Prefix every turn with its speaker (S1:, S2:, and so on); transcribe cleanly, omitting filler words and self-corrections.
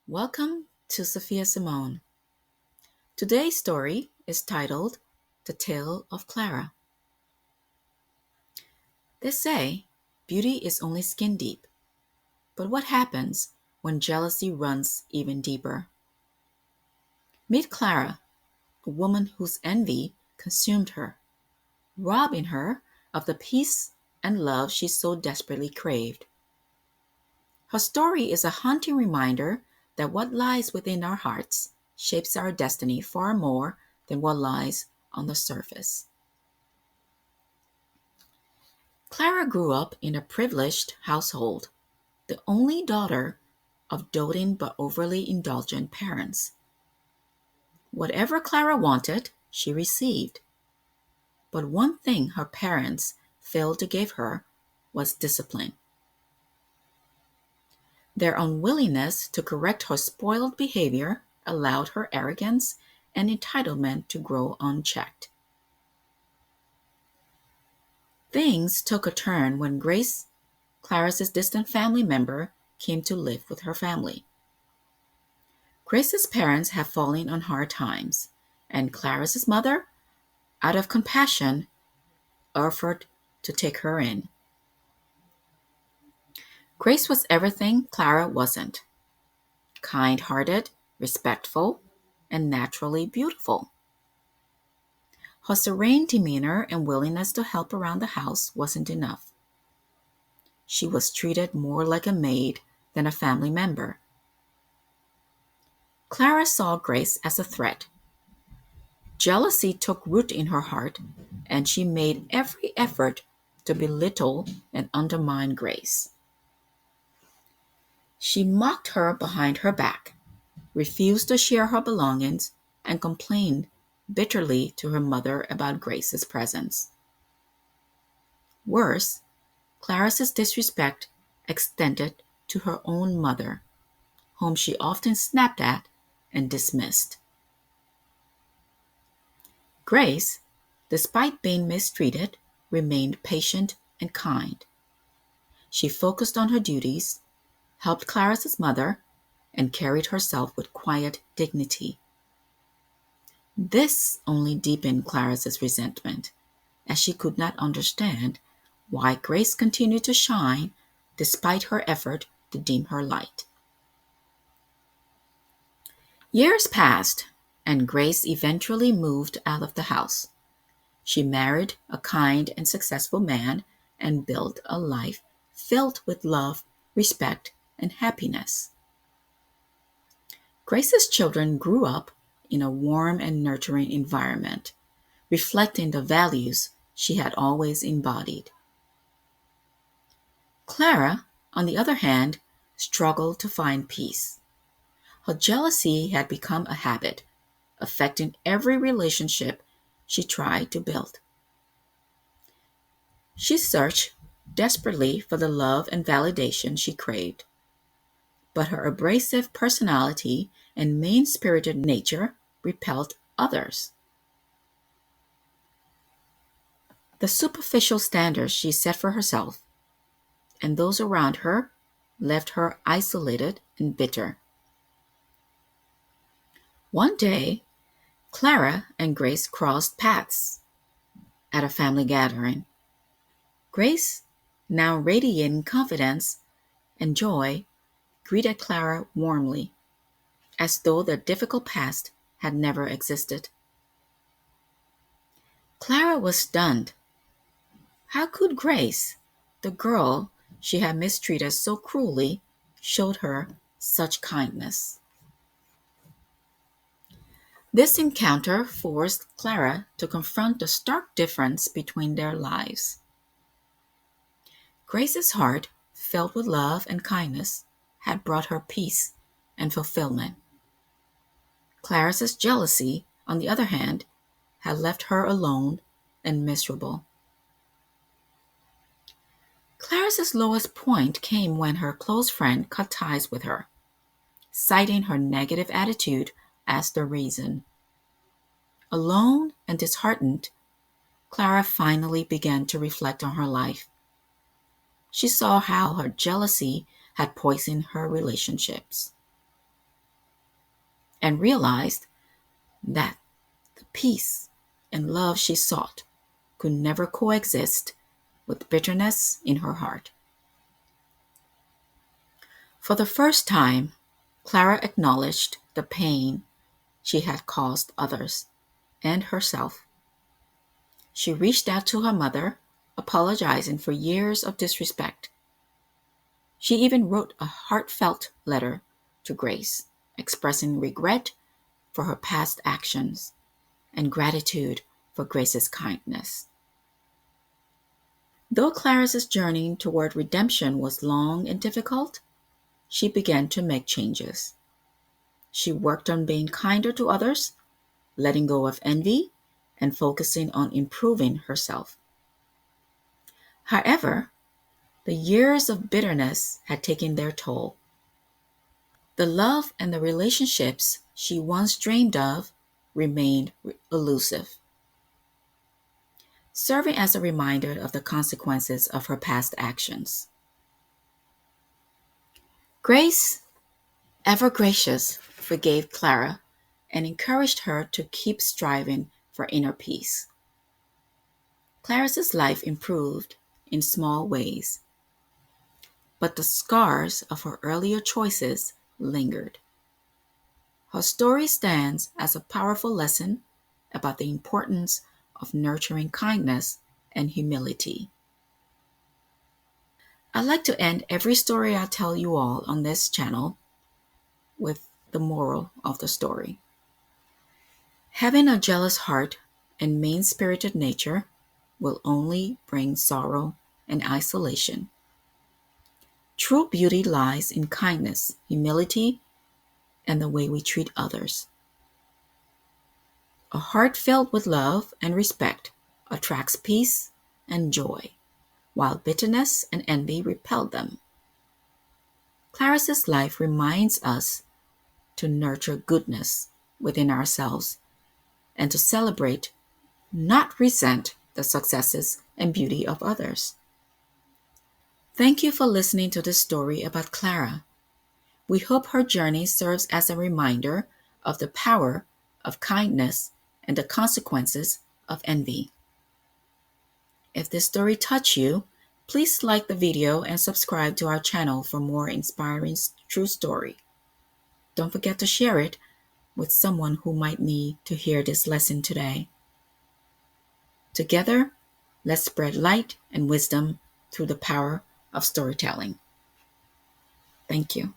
S1: Welcome to Sophia Simone. Today's story is titled The Tale of Clara. They say beauty is only skin deep, but what happens when jealousy runs even deeper? Meet Clara, a woman whose envy consumed her, robbing her of the peace and love she so desperately craved. Her story is a haunting reminder that what lies within our hearts shapes our destiny far more than what lies on the surface. Clara grew up in a privileged household, the only daughter of doting but overly indulgent parents. Whatever Clara wanted, she received. But one thing her parents failed to give her was discipline. Their unwillingness to correct her spoiled behavior allowed her arrogance and entitlement to grow unchecked. Things took a turn when Grace, Clara's distant family member, came to live with her family. Grace's parents had fallen on hard times, and Clara's mother, out of compassion, offered to take her in. Grace was everything Clara wasn't: kind hearted, respectful, and naturally beautiful. Her serene demeanor and willingness to help around the house wasn't enough. She was treated more like a maid than a family member. Clara saw Grace as a threat. Jealousy took root in her heart, and she made every effort to belittle and undermine Grace. She mocked her behind her back, refused to share her belongings, and complained bitterly to her mother about Grace's presence. Worse, Clara's disrespect extended to her own mother, whom she often snapped at and dismissed. Grace, despite being mistreated, remained patient and kind. She focused on her duties, helped Clara's mother, and carried herself with quiet dignity. This only deepened Clara's resentment, as she could not understand why Grace continued to shine despite her effort to dim her light. Years passed, and Grace eventually moved out of the house. She married a kind and successful man and built a life filled with love, respect, and happiness. Grace's children grew up in a warm and nurturing environment, reflecting the values she had always embodied. Clara, on the other hand, struggled to find peace. Her jealousy had become a habit, affecting every relationship she tried to build. She searched desperately for the love and validation she craved, but her abrasive personality and mean-spirited nature repelled others. The superficial standards she set for herself and those around her left her isolated and bitter. One day, Clara and Grace crossed paths at a family gathering. Grace, now radiating confidence and joy, greeted Clara warmly, as though their difficult past had never existed. Clara was stunned. How could Grace, the girl she had mistreated so cruelly, showed her such kindness? This encounter forced Clara to confront the stark difference between their lives. Grace's heart, filled with love and kindness, had brought her peace and fulfillment. Clara's jealousy, on the other hand, had left her alone and miserable. Clara's lowest point came when her close friend cut ties with her, citing her negative attitude as the reason. Alone and disheartened, Clara finally began to reflect on her life. She saw how her jealousy had poisoned her relationships. and realized that the peace and love she sought could never coexist with bitterness in her heart. For the first time, Clara acknowledged the pain she had caused others and herself. She reached out to her mother, apologizing for years of disrespect. She even wrote a heartfelt letter to Grace, expressing regret for her past actions and gratitude for Grace's kindness. Though Clara's journey toward redemption was long and difficult, she began to make changes. She worked on being kinder to others, letting go of envy, and focusing on improving herself. However, the years of bitterness had taken their toll. The love and the relationships she once dreamed of remained elusive, serving as a reminder of the consequences of her past actions. Grace, ever gracious, forgave Clara and encouraged her to keep striving for inner peace. Clara's life improved in small ways, but the scars of her earlier choices lingered. Her story stands as a powerful lesson about the importance of nurturing kindness and humility. I like to end every story I tell you all on this channel with the moral of the story. Having a jealous heart and mean-spirited nature will only bring sorrow and isolation. True beauty lies in kindness, humility, and the way we treat others. A heart filled with love and respect attracts peace and joy, while bitterness and envy repel them. Clarice's life reminds us to nurture goodness within ourselves and to celebrate, not resent, the successes and beauty of others. Thank you for listening to this story about Clara. We hope her journey serves as a reminder of the power of kindness and the consequences of envy. If this story touched you, please like the video and subscribe to our channel for more inspiring true story. Don't forget to share it with someone who might need to hear this lesson today. Together, let's spread light and wisdom through the power of storytelling. Thank you.